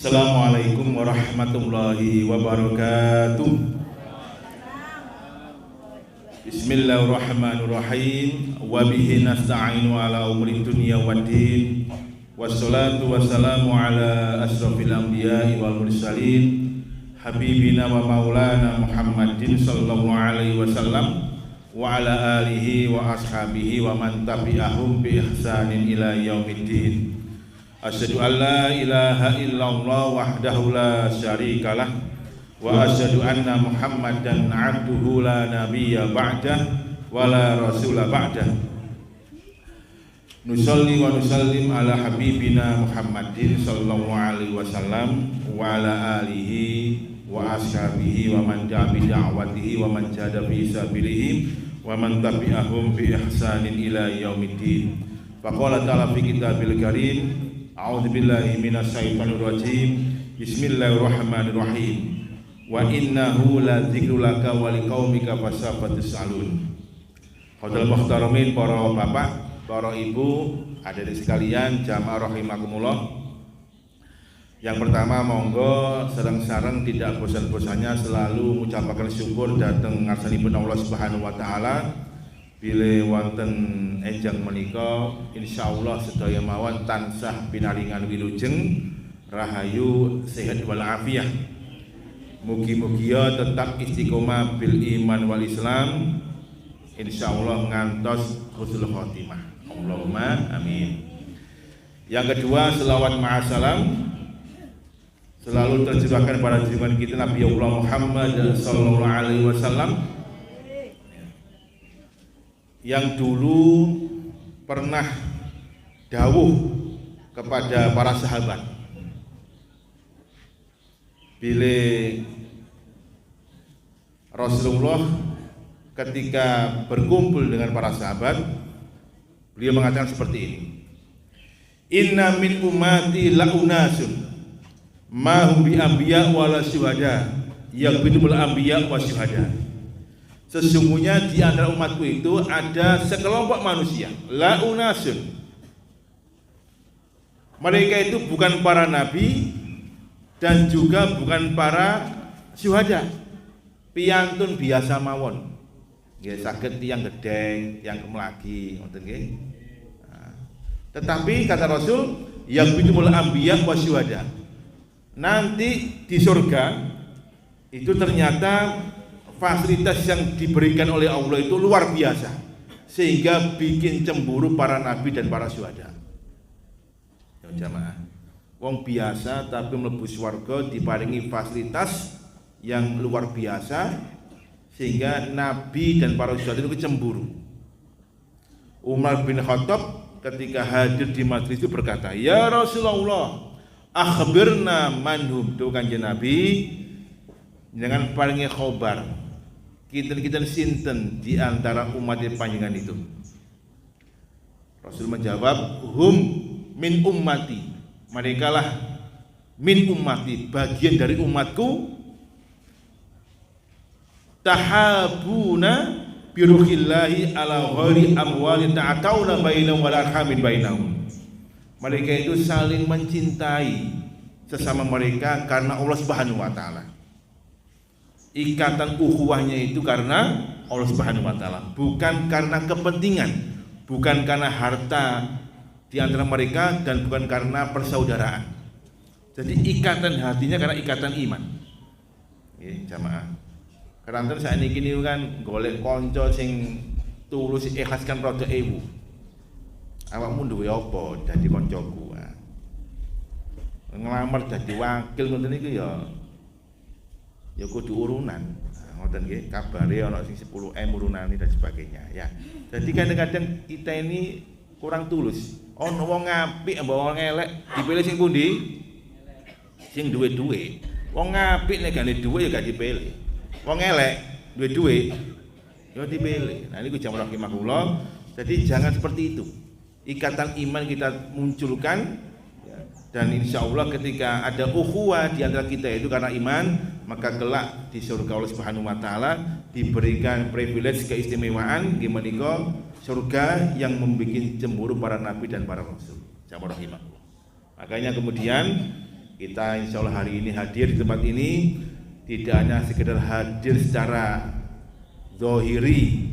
Assalamualaikum warahmatullahi wabarakatuh. Bismillahirrahmanirrahim. Wa bihi nasta'inu ala umuri dunya waddin. Wassalatu wassalamu ala asrofil anbiya'i wal mursalin habibina wa maulana Muhammadin sallallahu alaihi wasallam wa ala alihi wa ashabihi wa man tabi'ahum bi ihsanin ila yaumiddin. Asyhadu an la ilaha illallah wahdahu la syarikalah wa asyhadu anna Muhammadan abduhu la nabiyya ba'dah wa la rasula ba'dah. Nusalli wa nusallim ala habibina Muhammadin sallallahu alaihi wasallam wa ala alihi wa ashabihi wa man da'a bi da'watihi wa man jahada fi sabilihi wa man tabi'ahum bi ihsanin ila yaumiddin. Faqala ta'ala fi kitabil karim, a'udzu billahi minasyaitonir rajim. Bismillahirrahmanirrahim. Wa innahu la dzikrul laka wa liqaumika fasawfa tus'alun. Hadirin muhtaramin, para bapak, para ibu, hadirin sekalian, jamaah rahimakumullah. Yang pertama, monggo sareng-sareng tidak bosan-bosannya selalu mengucapkan syukur dhateng ngarsanipun Allah Subhanahu wa taala. Bilih wonten enjang menika insyaallah sedaya mawon tansah pinaringan wilujeng rahayu sehat wal afiah. Mugi-mugi tetap istiqomah bil iman wal Islam insyaallah ngantos husnul khotimah. Allahumma amin. Yang kedua, selawat ma'asalam selalu tercurahkan pada junjungan kita Nabi Allah Muhammad sallallahu alaihi wasallam yang dulu pernah dawuh kepada para sahabat, bila Rasulullah ketika berkumpul dengan para sahabat, beliau mengatakan seperti ini: inna min ummati la unasun ma hum bi anbiya wala syuhada yaqbidul anbiya wa syuhada. Sesungguhnya di antara umatku itu ada sekelompok manusia, la unasun. Mereka itu bukan para nabi dan juga bukan para syuhada. Piantun biasa mawon. Nggih saged tiyang gedeng, tiyang kemlagi, ngoten nggih. Tetapi kata Rasul, yang bidul anbiya wa syuhada. Nanti di surga itu ternyata fasilitas yang diberikan oleh Allah itu luar biasa, sehingga bikin cemburu para nabi dan para syuhada. Ya jamaah, wong biasa tapi mlebu swarga diparingi fasilitas yang luar biasa, sehingga nabi dan para syuhada itu cemburu. Umar bin Khattab ketika hadir di majlis itu berkata, "Ya Rasulullah, akhbirna manhum." Tuh kanjeng Nabi, jangan paringi khobar. Kita sinten di antara umat panjenengan itu. Rasul menjawab, hum min ummati. Mereka lah min ummati, bagian dari umatku. Tahabuna biruhillahi ala ghairi amwalin ta'atawna bainahum wal arhamin bainahum. Mereka itu saling mencintai sesama mereka karena Allah Subhanahu wa taala. Ikatan ukhuwahnya itu karena Allah Subhanahu wa taala, bukan karena kepentingan, bukan karena harta di antara mereka dan bukan karena persaudaraan. Jadi ikatan hatinya karena ikatan iman. Nggih, jamaah. Karena saat ini kan golek konco sing tulus ikhlaskan rada ewu. Awakmu duwe apa dadi koncoku? Ngelamar dadi wakil ngoten niku ya kudu urunan. Ngoten nggih, kabare ana sing 10M urunane dan sebagainya ya. Jadi kadang-kadang kita ini kurang tulus. Ono wong apik mbok wong elek, dipilih sing pundi? Sing duwe duwe. Wong apik nek gane duwe ya gak dipilih. Wong elek duwe duwe ya dipilih. Nah niku jamaah rahimakumullah. Jadi jangan seperti itu. Ikatan iman kita munculkan ya. Dan insya Allah ketika ada ukhuwah di antara kita itu karena iman, maka kelak di surga Allah Subhanahu wa taala diberikan privilege keistimewaan gimana surga yang membuat cemburu para nabi dan para rasul. Jamaah rahimahullah. Makanya kemudian Kita insya Allah hari ini hadir di tempat ini tidak hanya sekedar hadir secara zahiri,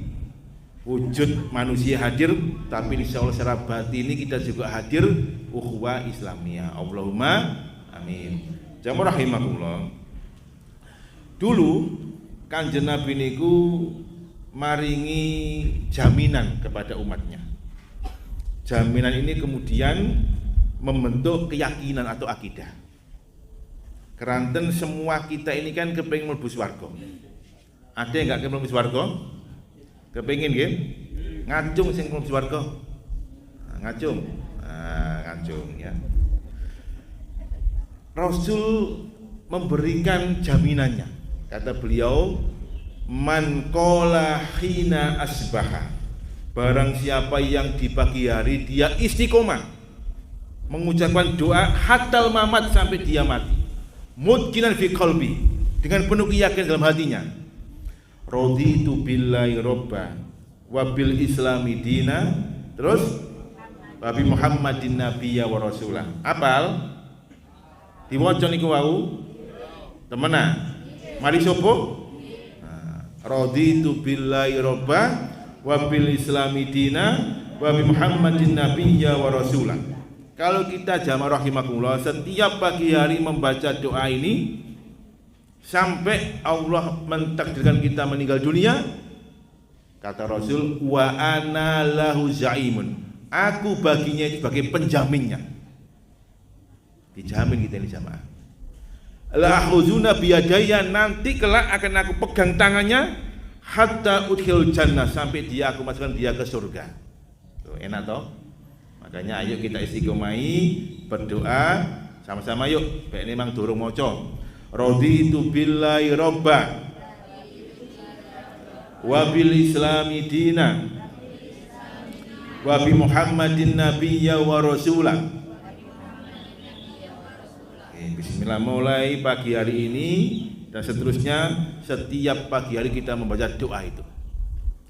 wujud manusia hadir, tapi insya Allah secara batin ini kita juga hadir ukhuwah Islamiyah. Allahumma amin. Jamaah rahimakumullah. Dulu Kanjeng Nabi niku maringi jaminan kepada umatnya. Jaminan ini kemudian membentuk keyakinan atau akidah. Keranten semua kita ini kan kepengin mlebu swarga. Ada yang enggak kepengin mlebu swarga? Kepengin nggih? Ngacung sing mlebu swarga. Ngacung. Ngacung ya. Rasul memberikan jaminannya. Kata beliau, man qala hina asbaha, barang siapa yang di pagi hari dia istiqomah mengucapkan doa hatal mamat sampai dia mati, mutqinan fi qalbi, dengan penuh keyakinan dalam hatinya, raditu billahi robba wa bil islami dina, terus wa bi muhammadin nabiyya wa rasulah. Apal diwaca niku wau temenan. Mari sopo? Raditu billahi robba wa bil islami dina wa bi muhammadin nabiyya wa rasulah. Kalau kita jamaah rahimakumullah setiap pagi hari membaca doa ini sampai Allah mentakdirkan kita meninggal dunia, kata Rasul, wa ana lahu zaimun, aku baginya sebagai penjaminnya. Dijamin kita ini jamaah. La khuzuna biyadaya, nanti kelak akan aku pegang tangannya hatta udkhil jannah, sampai dia aku masukkan dia ke surga. Tuh, enak toh? Makanya ayo kita istiqomai berdoa sama-sama yuk. Baik ini mang durung maca. Raditu billahi robba wa bil islami dina wa bi muhammadin nabiyya wa rasulah. Bismillah, mulai pagi hari ini dan seterusnya setiap pagi hari kita membaca doa itu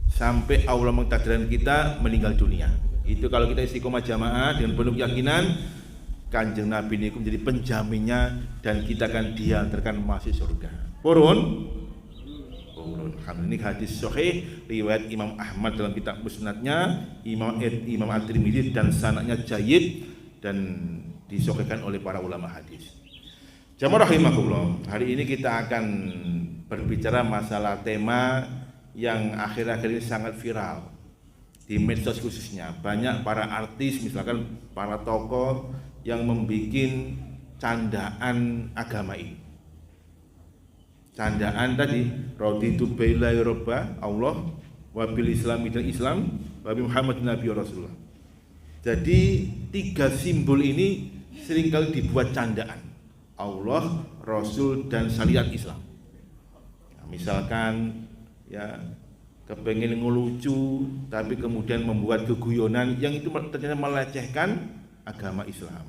sampai Allah mentakdirkan kita meninggal dunia. Itu kalau kita istiqomah jamaah dengan penuh keyakinan, Kanjeng Nabi ini menjadi penjaminnya dan kita akan diantarkan masuk surga. Purun. Alhamdulillah, ini hadis sahih riwayat Imam Ahmad dalam kitab Musnadnya, Imam At-Tirmidzi, dan sanadnya jayyid dan disahihkan oleh para ulama hadis. Jamaah rahimakumullah, hari ini kita akan berbicara masalah tema yang akhir-akhir ini sangat viral di medsos khususnya. Banyak para artis, misalkan para tokoh yang membuat candaan agama ini. Candaan tadi, raditu billahi robba, Allah, wa bil islami dan Islam, wa bi muhammadin nabiyya rasulullah. Jadi tiga simbol ini seringkali dibuat candaan. Allah, Rasul, dan syariat Islam. Nah, misalkan ya kepengen ngelucu tapi kemudian membuat keguyonan yang itu ternyata melecehkan agama Islam.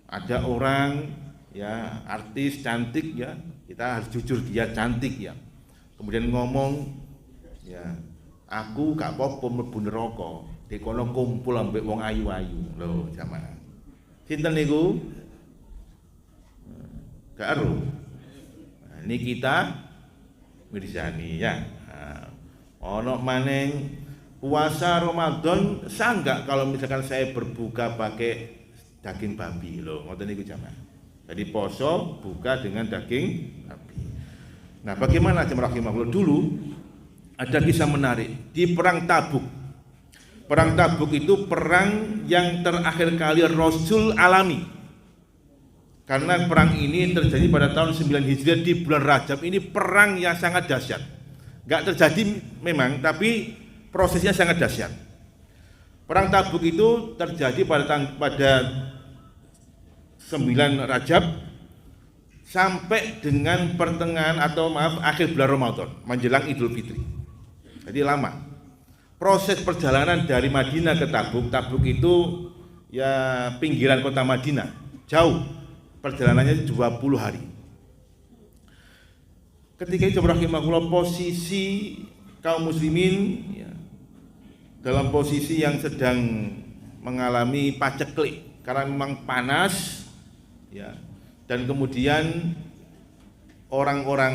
Ada orang ya artis cantik ya, kita harus jujur dia cantik ya. Kemudian ngomong ya, aku gak apa-apa mlebu neraka, dikono kumpul ambek wong ayu-ayu. Lho, jamaah. Sinten niku? Gak aru. Nah, ini kita Mirzani ya. Nah, ono maneng puasa Ramadan sanggak kalau misalkan saya berbuka pakai daging babi loh. Ngoten niku jamaah. Jadi poso buka dengan daging babi. Nah, bagaimana jemaah rahimahullah, dulu ada kisah menarik di perang Tabuk. Perang Tabuk itu perang yang terakhir kali Rasul alami. Karena perang ini terjadi pada tahun 9 Hijriah di bulan Rajab. Ini perang yang sangat dahsyat. Enggak terjadi memang, tapi prosesnya sangat dahsyat. Perang Tabuk itu terjadi pada 9 Rajab sampai dengan pertengahan atau akhir bulan Ramadan, menjelang Idul Fitri. Jadi lama. Proses perjalanan dari Madinah ke Tabuk, Tabuk itu ya pinggiran kota Madinah, jauh. Perjalanannya 20 hari. Ketika itu rahimahullah, posisi kaum muslimin ya, dalam posisi yang sedang mengalami paceklik karena memang panas ya. Dan kemudian orang-orang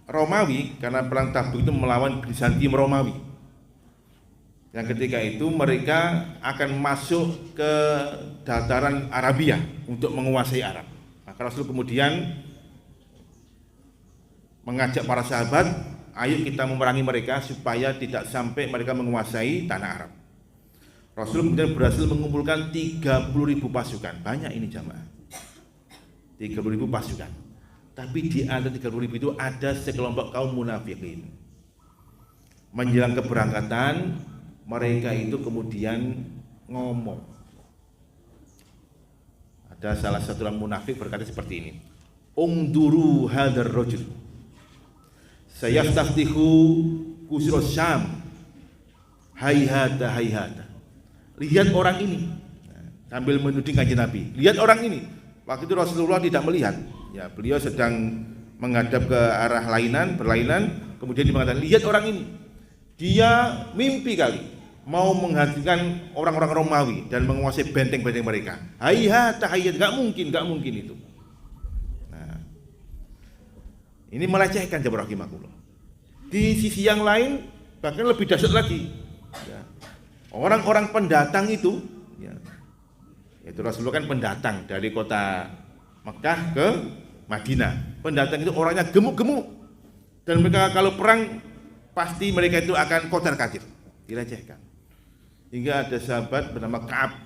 Romawi, karena perang Tabuk itu melawan Bizantium Romawi, yang ketika itu mereka akan masuk ke dataran Arabia untuk menguasai Arab. Maka Rasul kemudian mengajak para sahabat, ayo kita memerangi mereka supaya tidak sampai mereka menguasai tanah Arab. Rasul kemudian berhasil mengumpulkan 30.000 pasukan. Banyak ini jamaah, 30.000 pasukan. Tapi di antara 30.000 itu ada sekelompok kaum munafikin. Menjelang keberangkatan, mereka itu kemudian ngomong. Ada salah satu orang munafik berkata seperti ini, ungduru hadar rajul sayastaftihu kusros Syam, hayhata hayhata. Lihat orang ini, sambil menuding kanjeng Nabi. Lihat orang ini. Waktu itu Rasulullah tidak melihat. Ya, beliau sedang menghadap ke arah berlainan, kemudian dia mengatakan, lihat orang ini. Dia mimpi kali mau menghadirkan orang-orang Romawi dan menguasai benteng-benteng mereka. Hayhata hayhata, enggak mungkin itu. Nah, ini melecehkan jamaah rahimakumullah. Di sisi yang lain bahkan lebih dahsyat lagi. Ya. Orang-orang pendatang itu, ya, itu Rasulullah kan pendatang dari kota Mekah ke Madinah. Pendatang itu orangnya gemuk-gemuk, dan mereka kalau perang pasti mereka itu akan kocar-kacir, dilecehkan. Hingga ada sahabat bernama Ka'ab,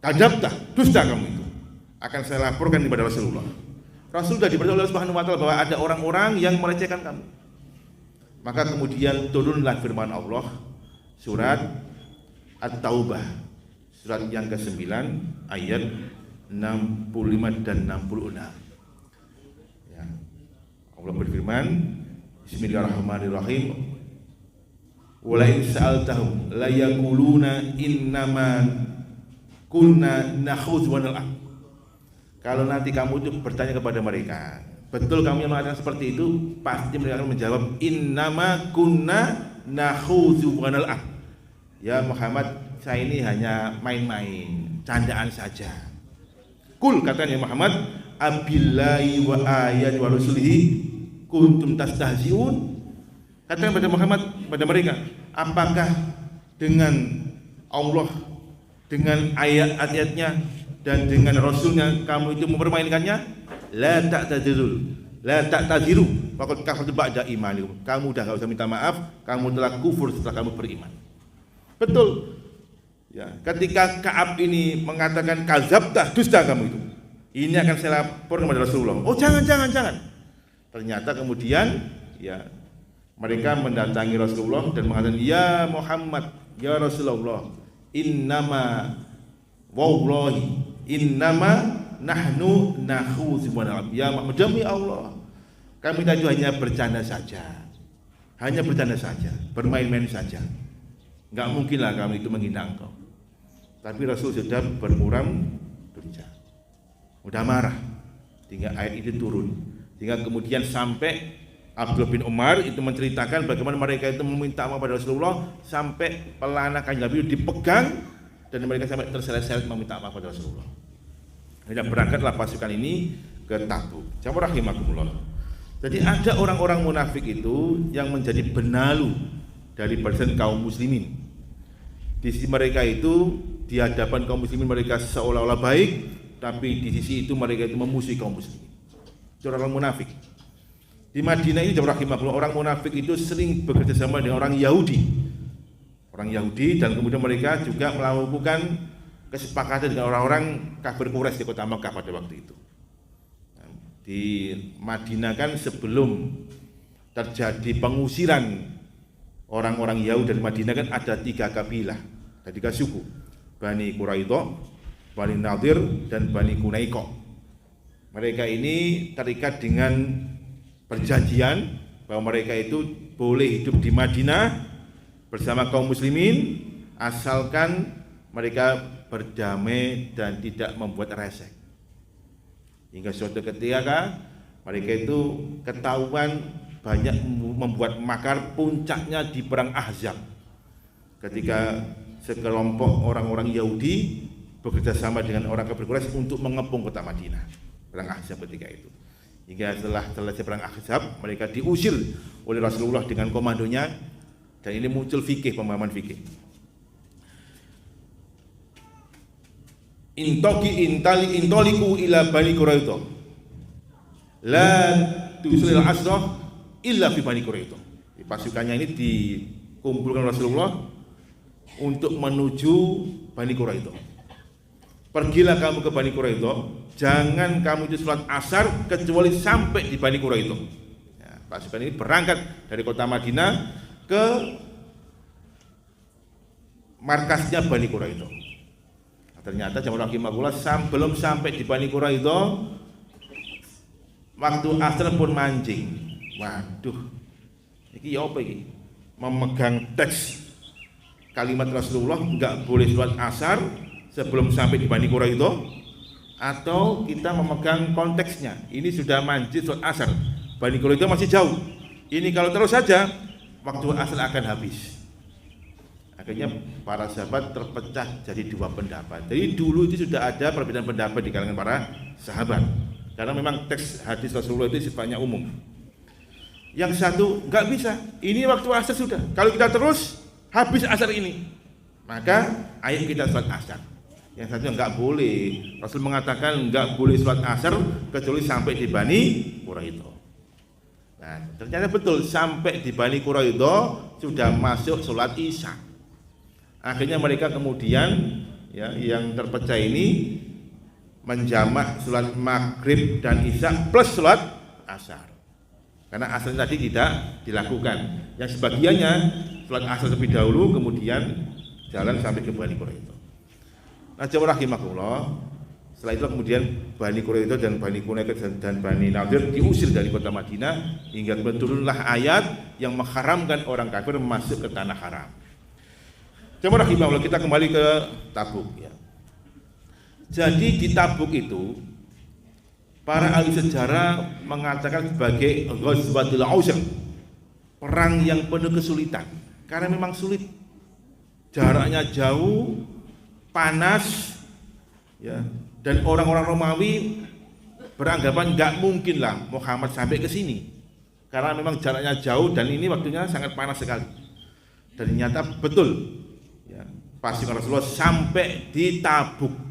kadzabta, dusta kamu itu, akan saya laporkan kepada Rasulullah. Rasul sudah diberitahu oleh Allah Subhanahu wa taala bahwa ada orang-orang yang melecehkan kamu. Maka kemudian turunlah firman Allah, surat At-Taubah, surat yang ke-9 ayat 65 dan 66. Ya. Allah berfirman, Bismillahirrahmanirrahim. Wa la in sa'altahum la yaquluna innama kunna nakhudhu wa nal'ab. Kalau nanti kamu itu bertanya kepada mereka, betul kamu yang mengatakan seperti itu, pasti mereka akan menjawab, innama kunna nakhudhu wa nal'ab. Ya Muhammad, saya ini hanya main-main, candaan saja. Kul, katanya Muhammad, abillahi wa ayat wa rasulihi kuntum tastahzi'un. Katakan pada Muhammad, pada mereka, apakah dengan Allah, dengan ayat-ayatnya dan dengan Rasulnya kamu itu mempermainkannya? La ta'tadiru faqad kafartum ba'da imanikum. Kamu udah enggak usah minta maaf, kamu telah kufur setelah kamu beriman. Betul. Ya, ketika Ka'ab ini mengatakan kadzabta, dusta kamu itu, ini akan saya lapor kepada Rasulullah. Oh jangan. Ternyata kemudian ya mereka mendatangi Rasulullah dan mengatakan, ya Muhammad, ya Rasulullah, innama wallahi innama nahnu nakhudhu wa nal'ab. Ya Muhammad, demi Allah, kami tadi hanya bercanda saja, bermain-main saja. Enggak mungkinlah kami itu menghina engkau. Tapi Rasul sudah bermuram durja, udah marah, hingga ayat itu turun, hingga kemudian sampai Abdullah bin Umar itu menceritakan bagaimana mereka itu meminta maaf pada Rasulullah, sampai pelana kanjeng Nabi dipegang dan mereka sampai terseret-seret meminta maaf pada Rasulullah. Dan berangkatlah pasukan ini ke Tabuk. Jamaah rahimakumullah. Jadi ada orang-orang munafik itu yang menjadi benalu dari barisan kaum muslimin. Di sisi mereka itu, di hadapan kaum muslimin mereka seolah-olah baik, tapi di sisi itu mereka itu memusuhi kaum muslimin. Itu orang munafik. Di Madinah ini jamaah rahimakumullah, orang munafik itu sering bekerja sama dengan orang Yahudi, dan kemudian mereka juga melakukan kesepakatan dengan orang-orang kafir Quraisy di kota Makkah pada waktu itu. Di Madinah kan sebelum terjadi pengusiran orang-orang Yahudi dari Madinah kan ada 3 kabilah, ada 3 suku, Bani Quraidah, Bani Nadir, dan Bani Qunaiqah. Mereka ini terikat dengan perjanjian bahwa mereka itu boleh hidup di Madinah bersama kaum muslimin asalkan mereka berdamai dan tidak membuat resek. Hingga suatu ketika mereka itu ketahuan banyak membuat makar, puncaknya di perang Ahzab, ketika sekelompok orang-orang Yahudi bekerja sama dengan orang kafir Quraisy untuk mengepung kota Madinah. Perang Ahzab ketika itu. Hingga setelah selesai perang Ahzab, mereka diusir oleh Rasulullah dengan komandonya, dan ini muncul fikih, pemahaman fikih. Intoliku ila Bani Quraidah. La tusilil asrah illa fi Bani Quraidah. Pasukannya ini dikumpulkan Rasulullah untuk menuju Bani Quraidah. Pergilah kamu ke Bani Quraidah, jangan kamu itu sholat asar kecuali sampai di Bani Quraidah. Ya, pasukan ini berangkat dari kota Madinah ke markasnya Bani Quraidah. Ternyata jamaah rahimahullah belum sampai di Bani Quraidah, waktu asar pun mancing. Waduh, ini apa ini? Memegang teks kalimat Rasulullah, enggak boleh sholat asar sebelum sampai di Bani Quraidah, atau kita memegang konteksnya, ini sudah mancing sholat asar, Bani Quraidah masih jauh. Ini kalau terus saja waktu asar akan habis. Akhirnya para sahabat terpecah jadi dua pendapat. Jadi dulu itu sudah ada perbedaan pendapat di kalangan para sahabat, karena memang teks hadis Rasulullah itu sifatnya umum. Yang satu nggak bisa, ini waktu asar sudah, kalau kita terus habis asar ini, maka ayo kita sholat asar. Yang satu nggak boleh, Rasul mengatakan nggak boleh sholat asar kecuali sampai di Bani Quraidah. Nah, ternyata betul, sampai di Bani Quraidah sudah masuk sholat isya. Akhirnya mereka kemudian, ya, yang terpecah ini menjamak sholat maghrib dan isya plus sholat asar. Karena asar tadi tidak dilakukan. Yang sebagiannya sholat asar terlebih dahulu, kemudian jalan sampai ke Bani Quraidah. Nah, jamaah rahimakumullah, setelah itu kemudian Bani Quraidah dan Bani Qunaidah dan Bani Nadir diusir dari kota Madinah, hingga turunlah ayat yang mengharamkan orang kafir masuk ke tanah haram. Jamaah rahimahullah, kita kembali ke Tabuk, ya. Jadi di Tabuk itu para ahli sejarah mengatakan sebagai Ghazwatul Ausr, perang yang penuh kesulitan, karena memang sulit, jaraknya jauh, panas, ya, dan orang-orang Romawi beranggapan nggak mungkin lah Muhammad sampai ke sini, karena memang jaraknya jauh dan ini waktunya sangat panas sekali. Dan ternyata betul, ya, pasukan Rasulullah sampai di Tabuk,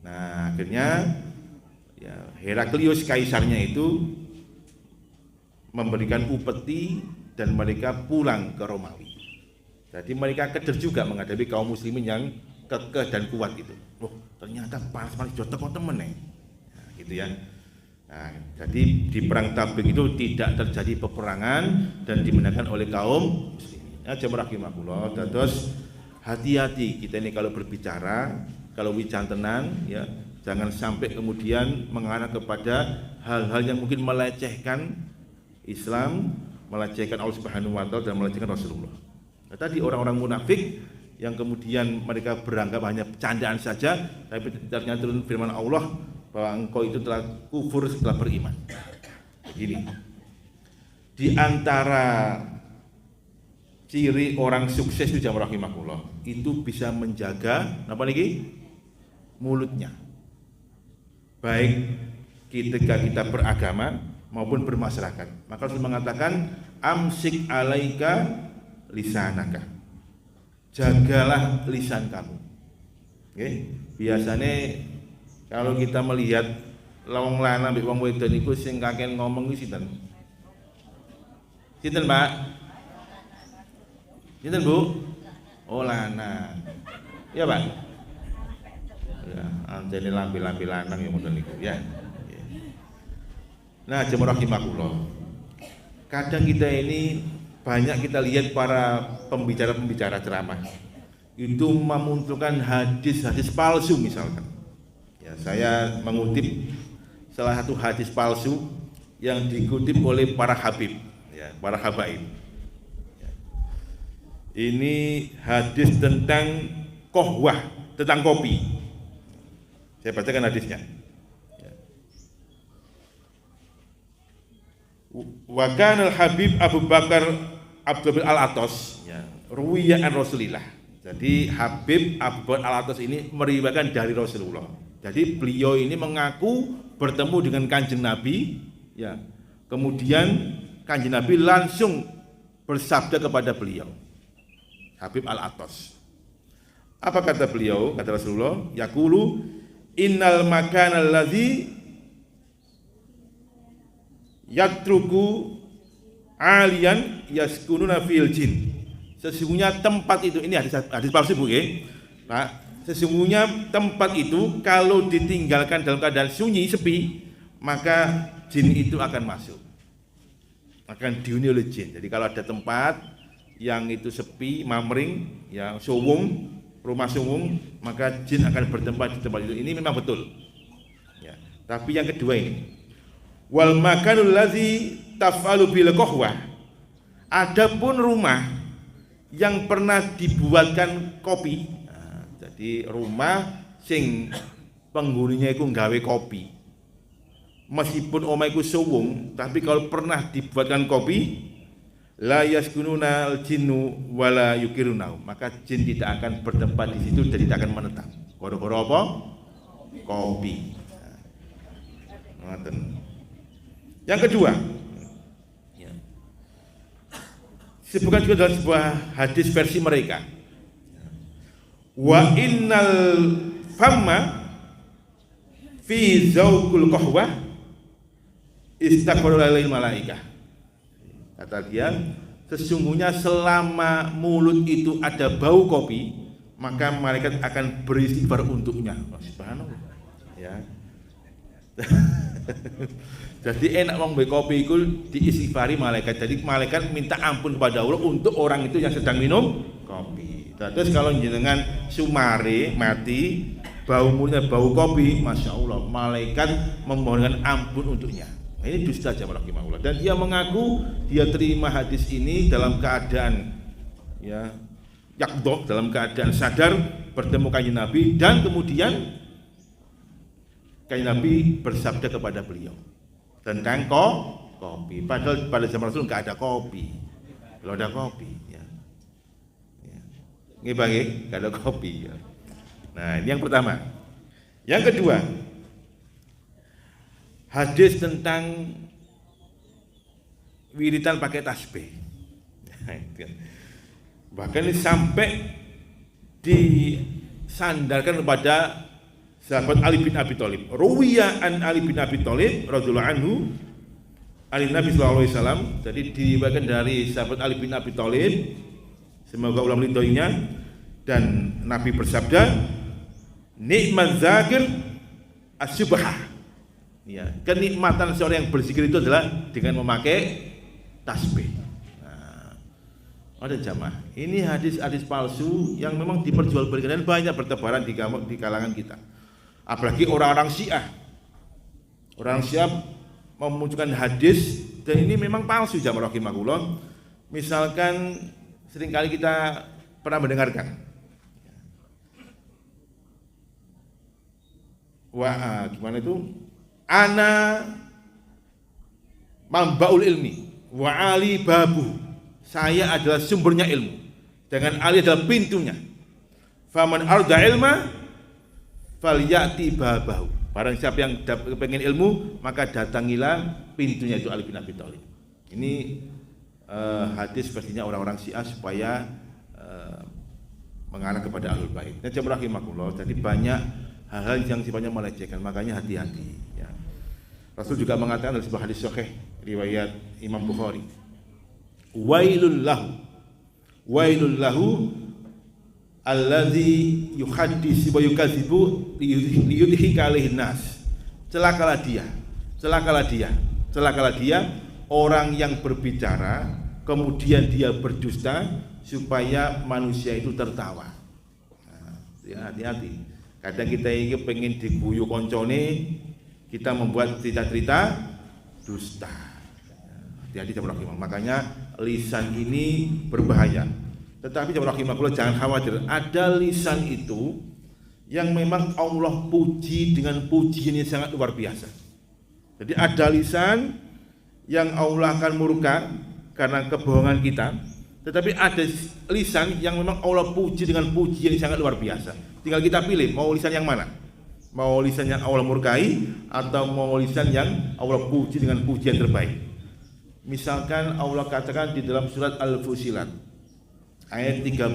Nah, akhirnya, ya, Heraklius kaisarnya itu memberikan upeti dan mereka pulang ke Romawi. Jadi mereka keder juga menghadapi kaum muslimin yang kekeh dan kuat itu. Oh, ternyata panas-panas jodoh temen nih. Nah, gitu ya. Nah, jadi di perang Tabuk itu tidak terjadi peperangan dan dimenangkan oleh kaum muslimin. Ya, jamaah rahimakumullah, terus hati-hati kita ini kalau berbicara, kalau wicantenan, ya, jangan sampai kemudian mengarah kepada hal-hal yang mungkin melecehkan Islam, melecehkan Allah Subhanahu wa taala dan melecehkan Rasulullah. Nah, tadi orang-orang munafik yang kemudian mereka beranggap hanya candaan saja, tapi ternyata turun firman Allah bahwa engkau itu telah kufur setelah beriman. Ini di antara ciri orang sukses itu, jamaah rahimakumullah, itu bisa menjaga apa lagi? Mulutnya. Baik ketika kita beragama maupun bermasyarakat. Maka Rasul mengatakan amsik alaika lisanaka. Jagalah lisan kamu. Oke, biasanya kalau kita melihat lawang lanang mbek wong wedon iku sing kaken ngomong iki sinten? Sinten, Mbak? Sinten, Bu? Oh, lanang. Iya, Pak. Ya, anjene lampi-lampi lanang yang ngoten niku, ya. Nah, jemaah rahimakumullah. Kadang kita ini banyak kita lihat para pembicara-pembicara ceramah itu memunculkan hadis-hadis palsu misalkan. Ya, saya mengutip salah satu hadis palsu yang dikutip oleh para habib, ya, para habaib. Ya. Ini hadis tentang kohwah, tentang kopi. Saya bacakan hadisnya. Wa kana al-Habib Abu Bakar Abdul Al-Atas, ya, ruwiya an Rasulillah. Jadi Habib Abu Bakar Al-Atas ini meriwayatkan dari Rasulullah. Jadi beliau ini mengaku bertemu dengan Kanjeng Nabi, ya. Kemudian Kanjeng Nabi langsung bersabda kepada beliau, Habib Al-Atas. Apa kata beliau? Kata Rasulullah, yaqulu innal makanal ladzi yatruku alian yaskununa fil jin. Sesungguhnya tempat itu, ini hadis palsu Bu ya. Nah, sesungguhnya tempat itu kalau ditinggalkan dalam keadaan sunyi, sepi, maka jin itu akan masuk. Akan dihuni oleh jin. Jadi kalau ada tempat yang itu sepi, mamring, ya suwung, rumah suwung, maka jin akan bertempat di tempat itu. Ini memang betul. Ya. Tapi yang kedua ini, wal makanul ladzi taf'alu bil qahwah. Adapun rumah yang pernah dibuatkan kopi, nah, jadi rumah sing penghuninya itu nggawe kopi, meskipun omah iku suwung, tapi kalau pernah dibuatkan kopi, la yaskununa al-jinnu wala yukiruna, maka jin tidak akan bertempat di situ dan tidak akan menetap. Gara-gara apa? Kopi. Nah, yang kedua, disebutkan juga dalam sebuah hadis versi mereka, wa innal famma fi zauqul qahwah istaqbalu lil malaikah. Kata dia, sesungguhnya selama mulut itu ada bau kopi, maka malaikat akan beristighfar untuknya. Oh, subhanallah. Ya. Jadi enak wong kopi itu diistighfari malaikat. Jadi malaikat minta ampun kepada Allah untuk orang itu yang sedang minum kopi. Terus kalau jenengan sumare mati, bau mulutnya bau kopi, masya Allah, malaikat memohonkan ampun untuknya. Nah, ini dusta jamaah rahimahullah. Dan dia mengaku dia terima hadis ini dalam keadaan ya yakdok, dalam keadaan sadar bertemu Kanjeng Nabi, dan kemudian Kanjeng Nabi bersabda kepada beliau tentang kopi. Padahal pada zaman Rasul nggak ada kopi. Kalau ada kopi, ya. Ini bagi nggak ada kopi. Ya. Nah, ini yang pertama. Yang kedua, hadis tentang wiritan pakai tasbih. Bahkan ini sampai disandarkan kepada sahabat Ali bin Abi Thalib. Ruwiya an Ali bin Abi Thalib radhiyallahu anhu Ali Nabi sallallahu alaihi wasallam. Jadi diriwayatkan dari sahabat Ali bin Abi Thalib, semoga Allah meridhoinya, dan Nabi bersabda, nikmat zakir as-subhah. Ya, kenikmatan seorang yang berzikir itu adalah dengan memakai tasbih. Nah, ada jamaah. Ini hadis-hadis palsu yang memang diperjualbelikan dan banyak bertebaran di kalangan kita. Apalagi orang-orang Syiah. Orang Syiah memunculkan hadis dan ini memang palsu jamaah rahimahullah. Misalkan seringkali kita pernah mendengarkan, wah gimana itu? Ana mambaul ilmi wa ali babu. Saya adalah sumbernya ilmu, dengan Ali adalah pintunya. Faman arda ilma falyati babahu. Barang siapa yang pengen ilmu, maka datangilah pintunya, itu Ali bin Abi Thalib. Ini hadis pastinya orang-orang Syiah supaya mengarah kepada Ahlul Bait. Dan jamaah rahimakumullah, jadi banyak hal-hal yang sifatnya melecehkan, makanya hati-hati. Ya. Rasul juga mengatakan dalam sebuah hadis sahih riwayat Imam Bukhari, wailul lahu alladzi yuhadditsu wa yukadzibu liyudhika alaihin nas. Celakalah dia orang yang berbicara kemudian dia berdusta supaya manusia itu tertawa. Nah, hati-hati. Kadang kita ini pengen diguyu koncone, kita membuat cerita-cerita dusta. Hati-hati jamaah rahimahullah. Makanya lisan ini berbahaya. Tetapi jamaah rahimahullah jangan khawatir, ada lisan itu yang memang Allah puji dengan pujian yang sangat luar biasa. Jadi ada lisan yang Allah akan murka karena kebohongan kita, Tetapi ada lisan yang memang Allah puji dengan pujian yang sangat luar biasa. Tinggal kita pilih mau lisan yang mana. Mau lisan yang Allah murkai atau mau lisan yang Allah puji dengan pujian terbaik. Misalkan Allah katakan di dalam surat Al-Fusilat ayat 31.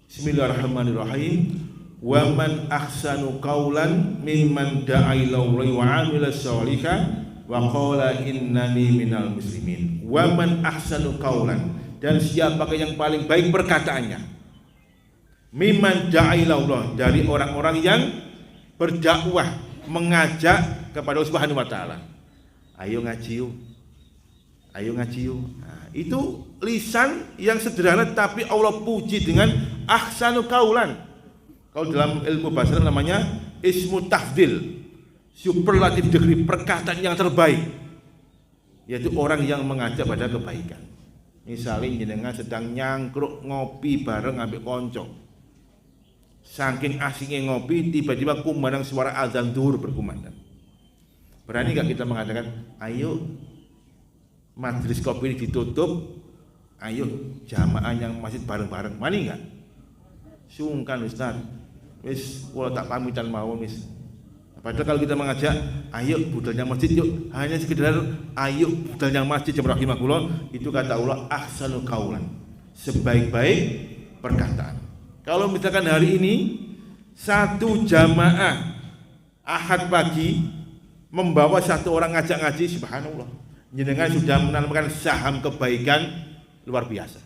Bismillahirrahmanirrahim. Wa man ahsanu qawlan mimman da'a ila Allahi wa 'amila shalihan wa qala innani minal muslimin. Wa man ahsanu qawlan, dan siapakah yang paling baik perkataannya, mimman da'a ila Allah, dari orang-orang yang berdakwah mengajak kepada Allah Subhanahu wa taala. Ayo ngaji yuk. Ayo ngaji yuk. Nah, itu lisan yang sederhana tapi Allah puji dengan ahsanu qaulan. Kalau dalam ilmu bahasa namanya ismu tafdil, superlatif degree, perkataan yang terbaik, yaitu orang yang mengajak pada kebaikan. Misalnya jenengan sedang nyangkruk ngopi bareng ambek konco, saking asiknya ngopi tiba-tiba kumandang suara azan zuhur berkumandang. Berani gak kita mengatakan, ayo majelis kopi ini ditutup, ayo jamaah yang masjid bareng-bareng, mani gak? Sungkan Ustaz, wis kalau tak pamitan mawon wis. Padahal kalau kita mengajak, ayo budalnya masjid yuk, hanya sekedar ayo budalnya masjid jamaah rahimahullah, itu kata Allah ahsanul qaulan, sebaik-baik perkataan. Kalau misalkan hari ini satu jamaah Ahad pagi membawa satu orang ngajak ngaji, subhanallah, jenengan sudah menanamkan saham kebaikan luar biasa.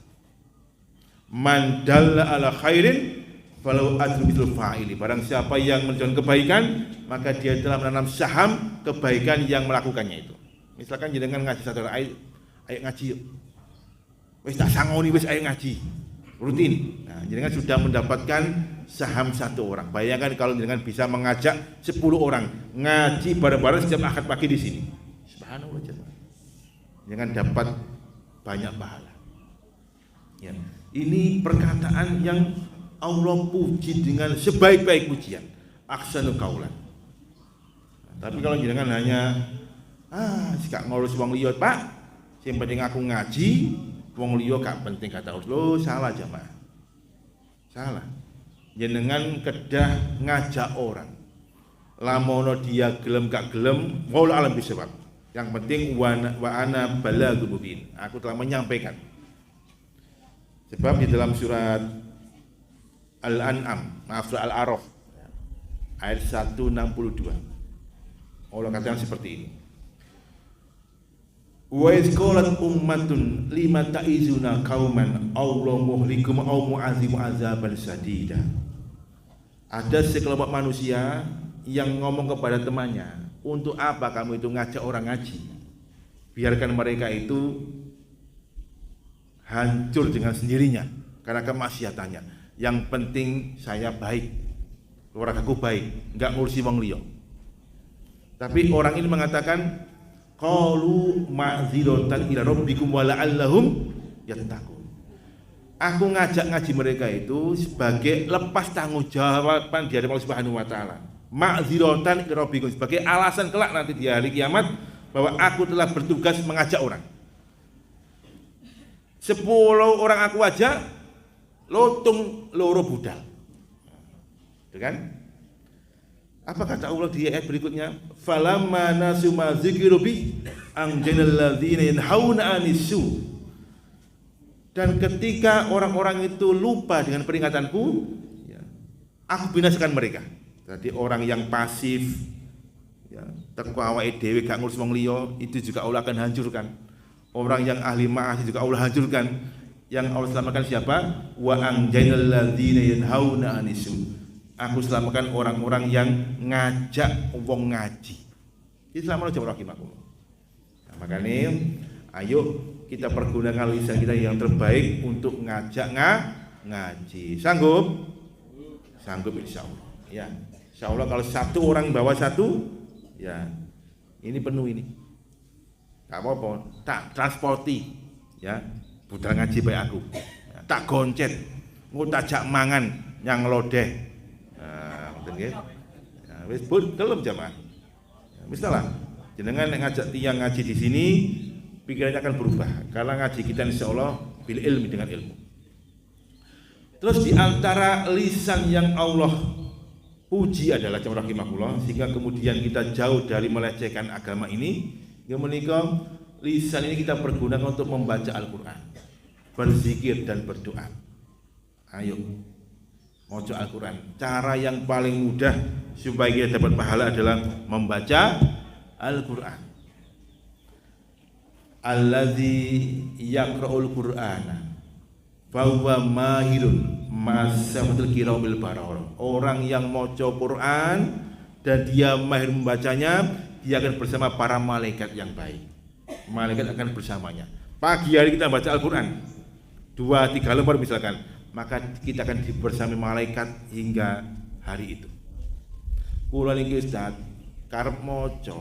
Man dalla ala khairin falau ajru mithl fa'ili. Barang siapa yang menunjukkan kebaikan, maka dia telah menanam saham kebaikan yang melakukannya itu. Misalkan jenengan ngaji satu orang, ayo ngaji yuk. Wis tak sangoni wis ayo ngaji. Rutin. Nah, jenengan sudah mendapatkan saham satu orang. Bayangkan kalau jenengan bisa mengajak 10 orang ngaji bareng-bareng setiap Ahad pagi di sini. Subhanallah, jangan dapat banyak pahala. Ya. Ini perkataan yang Allah puji dengan sebaik-baik pujian, ahsanul qaulan. Tapi kalau jenengan hanya sikak ngurus wong liya, Pak, sing penting aku ngaji, wong liya gak penting kata urus. Lo salah jamaah. Salah. Jenengan kedah ngajak orang. Lamono dia gelem gak gelem, wallahu alam bisawab. Yang penting wa ana balaghul mubin. Aku telah menyampaikan. Sebab di dalam surat Al-An'am, Al-A'raf ayat 162 Allah katakan seperti ini. Wa iz qalat ummatun lima ta'izuna qauman Allah muhlikum aw mu'azimu azaban sadida. Ada sekelompok manusia yang ngomong kepada temannya, untuk apa kamu itu ngajak orang ngaji? Biarkan mereka itu hancur dengan sendirinya karena kemaksiatannya. Yang penting saya baik, keluargaku baik, enggak ngurusi wong liya. Tapi orang ini mengatakan qalu ma'dziratan ila rabbikum wa la'allahum yattaqun. Aku ngajak ngaji mereka itu sebagai lepas tanggung jawaban di hadapan Allah Subhanahu wa taala. Ma'dziratan ila rabbikum, sebagai alasan kelak nanti di hari kiamat bahwa aku telah bertugas mengajak orang. 10 orang aku ajak, lotung loro budal. Itu kan? Apa kata Allah di ayat berikutnya? Falamma nasu ma dzikiru bi anjaynal ladzina yanhauna 'anis-su. Dan ketika orang-orang itu lupa dengan peringatanku, ya, aku binasakan mereka. Jadi orang yang pasif, ya, teko awake dhewe gak ngurus wong liya, itu juga Allah akan hancurkan. Orang yang ahli ma'asi juga Allah hancurkan. Yang Allah selamatkan siapa? Wa anjaynal ladzina yanhauna 'anis-su. Aku selamatkan orang-orang yang ngajak wong ngaji. Itu selamat aja rahimakumullah. Nah, makanya ayo kita pergunakan lisan kita yang terbaik untuk ngajak ngaji. Sanggup? Sanggup insyaallah. Ya. Insyaallah kalau satu orang bawa satu, ya ini penuh ini. Gak apa-apa, tak transporti, ya, budal ngaji baik aku, ya, tak goncet, ngutajak mangan yang lodeh, betul nggih? Ya, wis belum jamaah. Ya, misalnya, jenengan ngajak tiang ngaji di sini, pikirannya akan berubah. Karena ngaji kita insya Allah bil ilmi, dengan ilmu. Terus di antara lisan yang Allah puji adalah jamaah rahimakumullah, sehingga kemudian kita jauh dari melecehkan agama ini. Yang menikah lisan ini kita pergunakan untuk membaca Al-Quran, berzikir dan berdoa. Ayo maca Al-Quran. Cara yang paling mudah supaya kita dapat pahala adalah membaca Al-Quran. Alladzi yaqra'ul Qur'ana fahuwa mahirun masafatul kiramil barara. Orang yang maca Quran dan dia mahir membacanya, dia akan bersama para malaikat yang baik. Malaikat akan bersamanya. Pagi hari kita baca Al-Quran 2-3 lembar misalkan, maka kita akan bersama malaikat hingga hari itu. Kula niki Ustaz karep maca,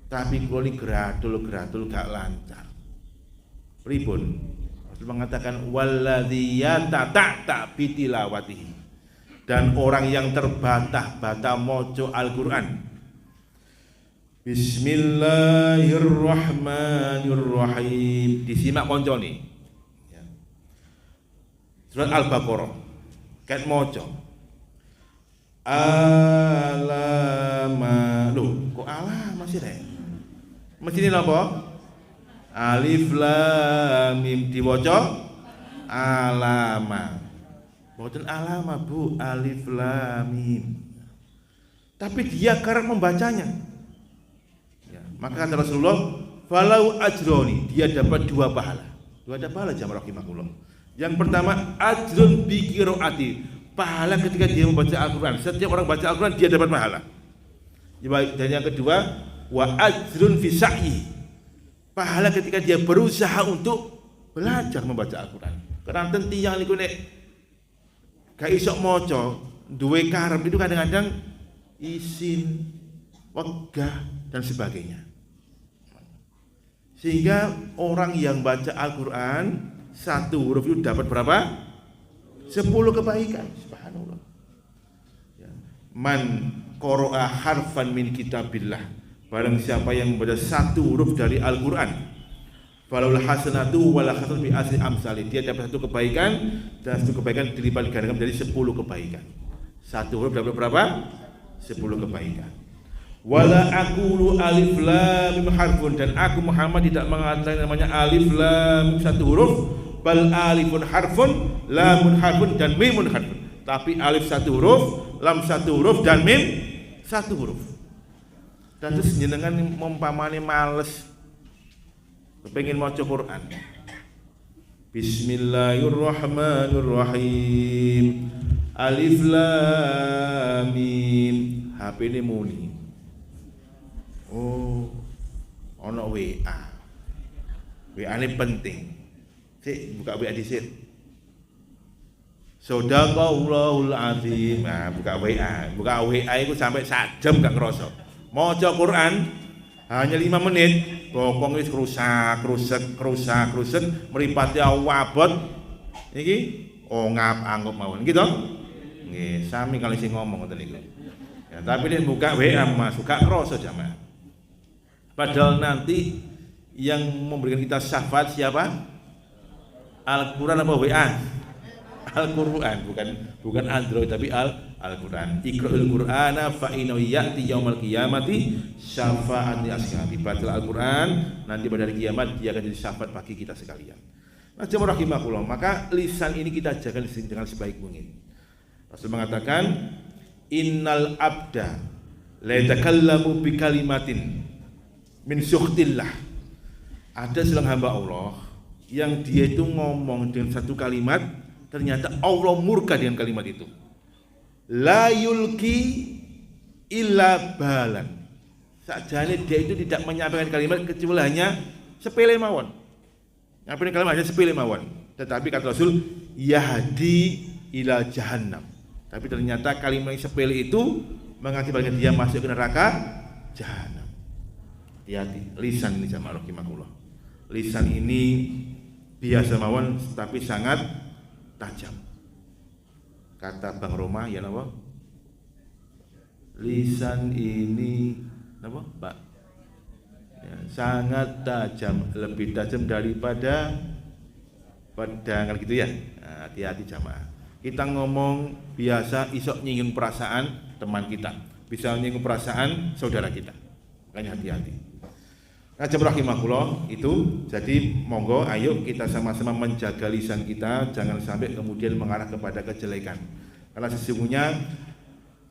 tapi kula niki gradul gak lancar. Pripun? Rasul mengatakan walladzi yata'ta bitilawatihi, dan orang yang terbantah-bantah maca Al-Qur'an. Bismillahirrahmanirrahim. Disimak koncone. Ya. Surat Al-Baqarah. Ket maca. Alama. Loh, kok alama sih rek? Mesti ini apa? Alif lam mim diwaca alama. Mboten alama, Bu, alif lam mim. Tapi dia karena membacanya. Ya, maka kata Rasulullah, falau ajroni, dia dapat 2 pahala. 2 pahala jamaah rahimakumullah. Yang pertama, ajrun bi qiraati, pahala ketika dia membaca Al-Qur'an. Setiap orang baca Al-Qur'an dia dapat pahala. Dan yang kedua, wa ajrun fi sa'yi, pahala ketika dia berusaha untuk belajar membaca Al-Qur'an. Karena tiyang niku nek gak iso maca, duwe karep itu kadang-kadang isin, wegah dan sebagainya. Sehingga orang yang baca Al-Qur'an 1 huruf itu dapat berapa? 10 kebaikan. Subhanallah. Ya. Man qara'a harfan min kitabillah, barang siapa yang membaca 1 huruf dari Al-Qur'an, falul hasanatu wal hasanatu bi asri amsali, dia dapat 1 kebaikan, dan 1 kebaikan dilipat gandakan menjadi 10 kebaikan. 1 huruf dapat berapa? 10 kebaikan. Wala aqulu alif lam mim harfun, dan aku Muhammad tidak mengatakan namanya alif lam 1 huruf, bal alifun harfun, lamun harfun, dan mimun harfun. Tapi alif 1 huruf, lam 1 huruf, dan mim 1 huruf. Dan terus jenengan umpamane males kepengin maca Quran. Bismillahirrahmanirrahim. Alif lam mim. HP ini muni. Oh, ono WA. WA ini penting. Sik buka WA dhisik. Sadaqallahul azim. Nah, buka WA. Buka WA itu sampai 1 jam gak ngerasa. Maca Quran hanya 5 menit, bokong wis rusak, mripate wabot. Iki ngap-anggup mawon. Gitu. Nggih, sami kali sing ngomong ngoten niku. Ya, tapi nek buka WA Mas, buka krasa jamaah. Padahal nanti yang memberikan kita syafaat siapa? Al-Qur'an apa WA? Al-Qur'an, bukan Android tapi Al-Qur'an. Iqra'ul Qur'ana fa innahu ya'ti yaumal qiyamati syafa'ati ashabi. Baca Al-Qur'an, nanti pada hari kiamat dia akan jadi syafaat bagi kita sekalian. Nah, jemaah rahimakumullah, maka lisan ini kita jaga dengan sebaik mungkin. Rasul mengatakan, innal abda la yatakallamu bi kalimatin min sukhtillah. Ada seorang hamba Allah yang dia itu ngomong dengan 1 kalimat, ternyata Allah murka dengan kalimat itu. La yulki illa balan. Sakjane dia itu tidak menyampaikan kalimat kecuali hanya sepele mawon. Nyampaikan kalimat hanya sepele mawon. Tetapi kata Rasul, yahdi ila jahannam. Tapi ternyata kalimat yang sepele itu mengakibatkan dia masuk ke neraka jahanam. Hati-hati, lisan ini jamaah rahimakumullah. Lisan ini biasa mawon tapi sangat tajam. Kata Bang Roma ya napa? Lisan ini napa, Pak? ya, sangat tajam, lebih tajam daripada pedang gitu ya. Nah, hati-hati jamaah. Kita ngomong biasa isok nyinggung perasaan teman kita, bisa nyinggung perasaan saudara kita. Makanya hati-hati. Nah, jamaah rahimakumullah itu, jadi monggo ayo kita sama-sama menjaga lisan kita, jangan sampai kemudian mengarah kepada kejelekan. Karena sesungguhnya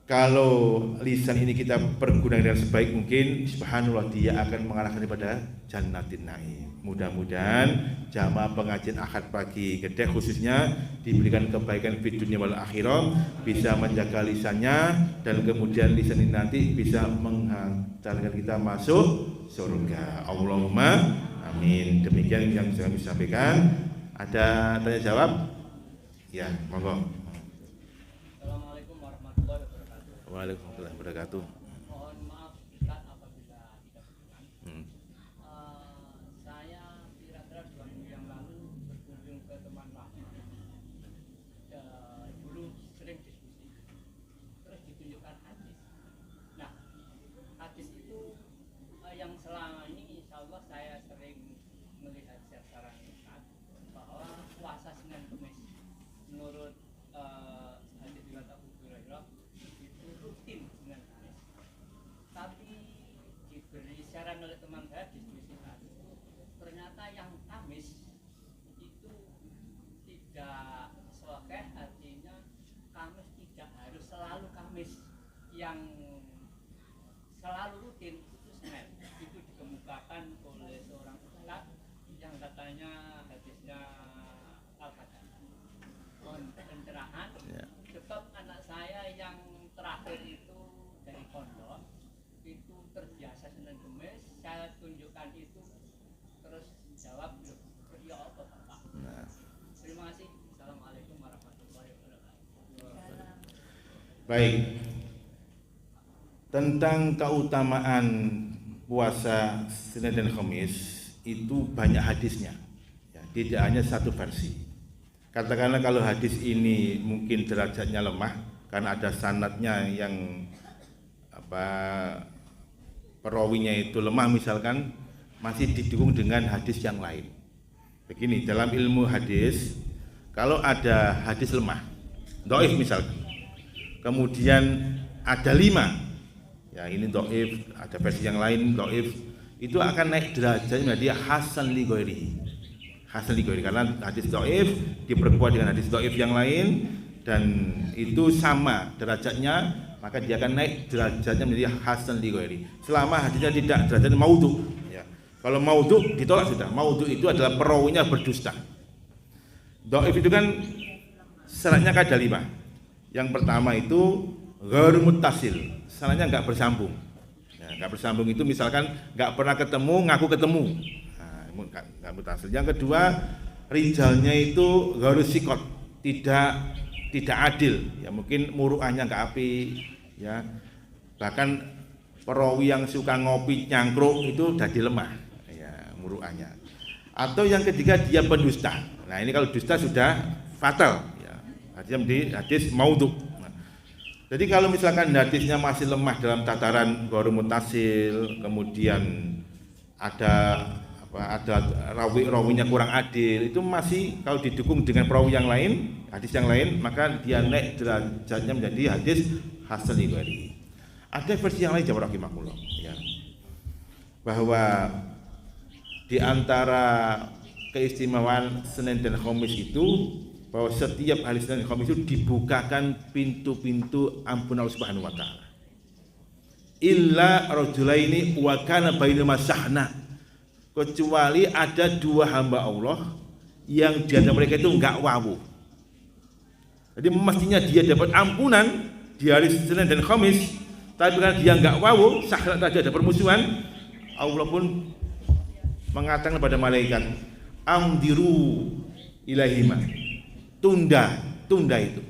kalau lisan ini kita pergunakan dengan sebaik mungkin, subhanallah dia akan mengarahkan kepada jannatin naim. Mudah-mudahan jamaah pengajian Ahad pagi Gedek khususnya diberikan kebaikan di dunia wal akhirah, bisa menjaga lisannya dan kemudian lisan ini nanti bisa menghantarkan kita masuk surga. Allahumma amin. Demikian yang saya bisa sampaikan. Ada tanya jawab? Ya, monggo. Waalaikumsalam wabarakatuh. Mohon maaf Ustaz apabila tidak berkenan. Saya kira-kira 2 minggu yang lalu berkunjung ke teman lama. Dulu sering diskusi, terus ditunjukkan hadis. Nah, hadis itu yang selama ini insya Allah saya sering melihat secara Ustaz bahwa puasa Senin Kemis menurut hadis riwayat Abu Hurairah rutin dengan Kamis. Tapi diberi saran oleh teman saya diskusikan, ternyata yang Kamis itu tidak sahih, artinya Kamis tidak harus selalu Kamis, yang selalu rutin itu Senin. Itu dikemukakan oleh seorang ustaz yang katanya hadisnya Al-Fatihah. Mohon pencerahan. Sebab anak saya yang terakhir itu dari pondok itu terbiasa Senin Kemis, saya tunjukkan itu terus jawab ya apa Bapak. Terima kasih. Assalamualaikum warahmatullahi wabarakatuh. Baik. Tentang keutamaan puasa Senin dan Kamis itu banyak hadisnya. Ya, tidak hanya satu versi. Katakanlah kalau hadis ini mungkin derajatnya lemah karena ada sanadnya yang perawinya itu lemah misalkan, masih didukung dengan hadis yang lain. Begini, dalam ilmu hadis kalau ada hadis lemah, dhaif misalkan, kemudian ada 5, ya ini dhaif, ada versi yang lain dhaif, itu akan naik derajatnya menjadi hasan li ghairihi. Hasan li ghairihi karena hadis dhaif diperkuat dengan hadis dhaif yang lain dan itu sama derajatnya, maka dia akan naik derajatnya menjadi hasan li ghairi. Selama hadisnya tidak derajatnya maudhu, ya. Kalau maudhu ditolak sudah. Maudhu itu adalah perawinya berdusta. Dhaif itu kan syaratnya ada 5. Yang pertama itu ghairu muttasil, syaratnya enggak bersambung. Ya, enggak bersambung itu misalkan enggak pernah ketemu ngaku ketemu. Nah, enggak muttasil. Yang kedua, rijalnya itu ghairu siqat, tidak adil, ya mungkin muruahnya enggak api, ya bahkan perawi yang suka ngopi nyangkruk itu jadi lemah, ya muruahnya. Atau yang ketiga dia pendusta. Nah ini kalau dusta sudah fatal, ya hadisnya menjadi hadis maudhu. Nah, jadi kalau misalkan hadisnya masih lemah dalam tataran ghairu muttasil, kemudian ada rawinya kurang adil, itu masih kalau didukung dengan perawi yang lain, hadis yang lain, maka dia naik derajatnya menjadi hadis hasan li ghairihi. Ada versi yang lain jamaah rahimakumullah, ya, bahwa di antara keistimewaan Senin dan Kamis itu bahwa setiap hari Senin dan Kamis itu dibukakan pintu-pintu ampunan Allah Subhanahu wa taala. Illa rajulaini wa kana bainahuma sahna, kecuali ada 2 hamba Allah yang di antara mereka itu enggak wawu. Jadi mestinya dia dapat ampunan di hari Senin dan Kamis, tapi karena dia enggak wawu, sahna tadi ada permusuhan, Allah pun mengatakan kepada malaikat, amdiru ilahima, tunda itu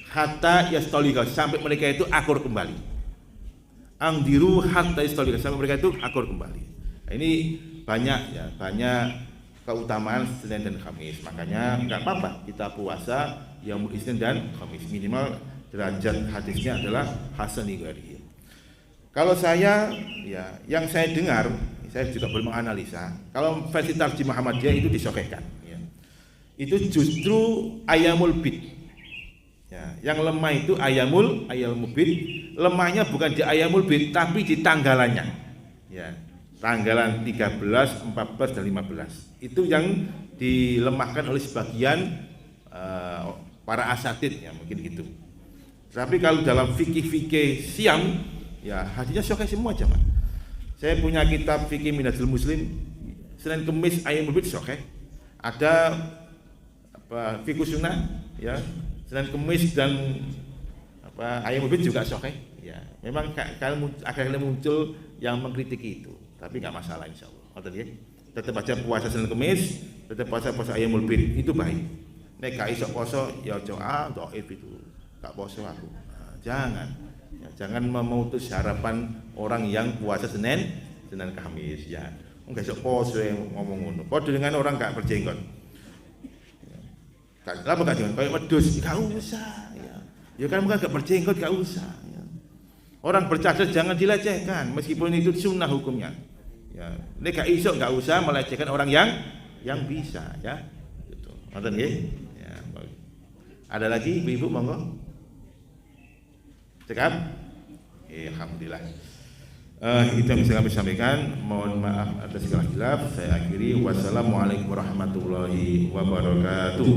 hatta yastolika, sampai mereka itu akur kembali. Amdiru hatta yastolika, sampai mereka itu akur kembali. Nah, ini banyak keutamaan Senin dan Kamis. Makanya enggak apa-apa kita puasa yaumul Isnin dan Kamis, minimal derajat hadisnya adalah hasan li ghairihi. Kalau saya, ya yang saya dengar, saya juga belum menganalisa. Kalau versi Tarjih Muhammadiyah itu disokehkan. Ya. Itu justru ayamul bid. Ya, yang lemah itu ayamul bid. Lemahnya bukan di ayamul bid, tapi di tanggalannya. Ya, tanggalan 13, 14 dan 15. Itu yang dilemahkan oleh sebagian para asatid ya mungkin gitu. Tapi kalau dalam fikih Syam ya hadisnya sahih semua jemaah. Saya punya kitab fikih Minhajul Muslim, Senin Kemis ayamul bid sahih. Ada fikih sunnah ya, Senin Kemis dan ayamul bid juga sahih. Ya, memang akhirnya muncul yang mengkritiki itu, tapi nggak masalah insyaallah. Tetap baca puasa Senin Kemis, tetap puasa ayamul bid itu baik. Nek gak iso poso ya aja dhaif itu. Gak poso aku. Nah, jangan. Ya, jangan memutus harapan orang yang puasa Senin Kamis ya. Enggak iso poso ngomong ngono. Padha dengan orang gak berjenggot. Ya. Kenapa gak jenggot? Kayak wedhus, gak usah ya. Ya kan bukan gak berjenggot gak usah ya. Orang bercadar jangan dilecehkan meskipun itu sunnah hukumnya. Ya, nek gak iso gak usah melecehkan orang yang bisa ya. Gitu. Ngoten nggih? Ya, ada lagi ibu-ibu monggo. Cekap? Alhamdulillah. Itu yang bisa kami sampaikan. Mohon maaf atas segala khilaf. Saya akhiri. Wassalamualaikum warahmatullahi wabarakatuh.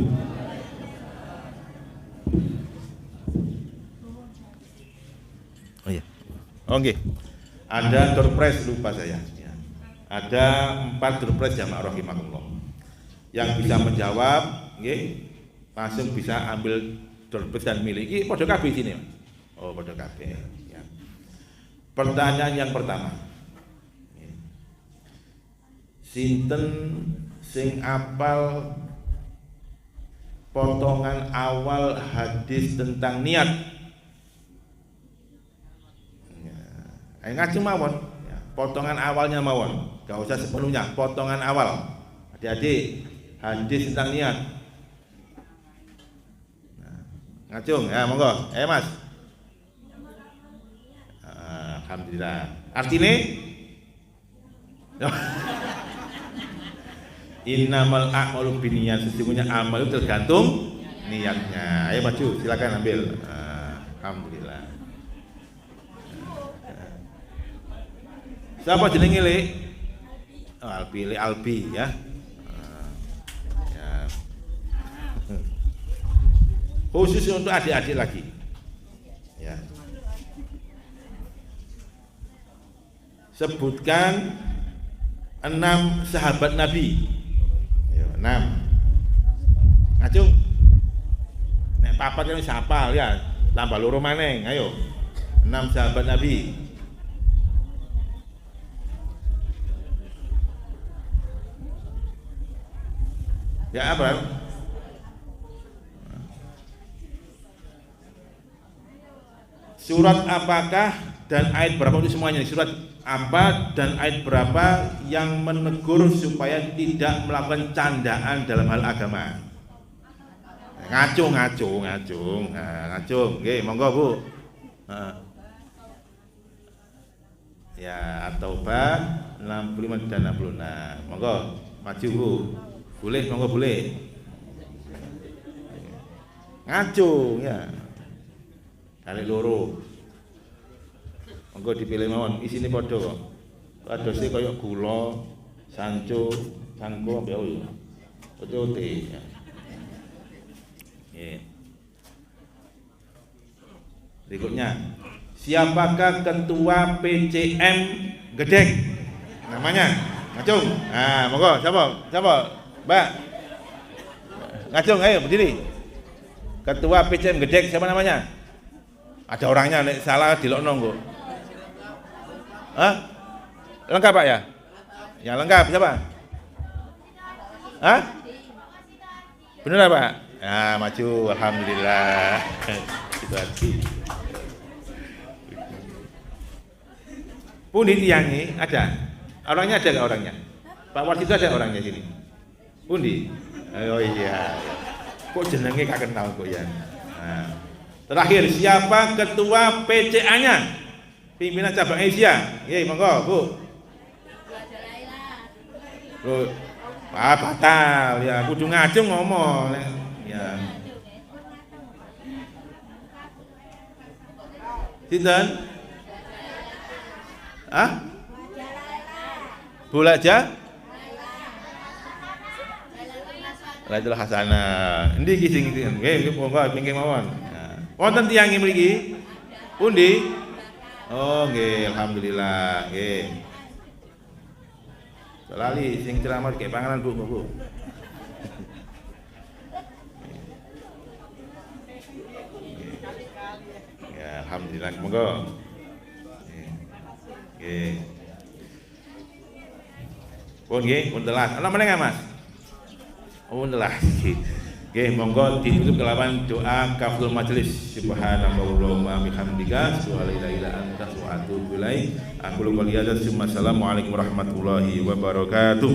Oh iya. Oke. Ada surprise lupa saya. Ya. Ada 4 surprise jamaah rahimakumullah. Yang bisa menjawab, langsung bisa ambil surprise dan miliki. Podo kabeh sini. Oh, podo kabeh. Ya. Pertanyaan yang pertama. Sinten sing apal potongan awal hadis tentang niat? Ya. Ayo ngaji mawon. Ya. Potongan awalnya mawon. Gak usah sepenuhnya. Potongan awal. Adik-adik, hadis tentang niat. Nah, ngacung ya, monggo. Mas. Alhamdulillah. Artinya innamal a'malu binniyat, sesungguhnya amal itu tergantung niatnya. Ayo maju, silakan ambil. Alhamdulillah. Siapa jenenge Le? Albi ya. Ya. Khusus untuk adik-adik lagi. Ya. Sebutkan 6 sahabat Nabi. Ayo, 6. Ngacung. Nek papat kan wis hafal ya, tambah loro maneng. Ayo. 6 sahabat Nabi. Ya apa? Surat apakah dan ayat berapa itu semuanya? Surat apa dan ayat berapa yang menegur supaya tidak melakukan candaan dalam hal agama? Ngacung. Nggih, monggo Bu. Ya, At-Taubah 65 dan 66. Monggo maju Bu. Boleh, monggo boleh. Ngacung ya. Kali loro. Monggo dipilih mawon, isine padha kok. Adose kaya gula, sanco, sangko apa ya. Ote-ote ya. Berikutnya, siapakah ketua PCM Gedek? Namanya? Ngacung. Nah, monggo siapa? Mbak. Ngacung, ayo berdiri. Ketua PCM Gedek siapa namanya? Ada orangnya, nek salah dilokno kok. Hah? Lengkap Pak ya? Ya lengkap, siapa? Hah? Bener Pak? Ya maju, alhamdulillah. Itu aja. Pundi tiyangi ada? Orangnya ada nggak orangnya? Pak Warsito ada orangnya sini? Pundi? Oh iya. Kok jenenge gak kenal kok ya? Nah. Terakhir, siapa ketua PCA-nya? Pimpinan cabang Asia. Nggih, monggo, Bu. Loh, batal ya, kudu ngajeng ngomong ya. Sinten? Ah? Bulaja? Lailatul Hasanah. Endi iki sing nggih monggo pinggir mawon. Wonten tiyang mriki? Pundi? Oh nggih, alhamdulillah nggih. Lali sing ceramah kayak panganan Bu. Ya, alhamdulillah monggo. Nggih. Pun nggih, pun telas. Ana meneh Mas? Oh, telas. Nggih, monggo ditutup kelawan doa kaful majelis. Subhanallahumma bihamdika, la ilaha illa anta, wa atubu ilaik. Aku qouli hadza. Assalamualaikum warahmatullahi wabarakatuh.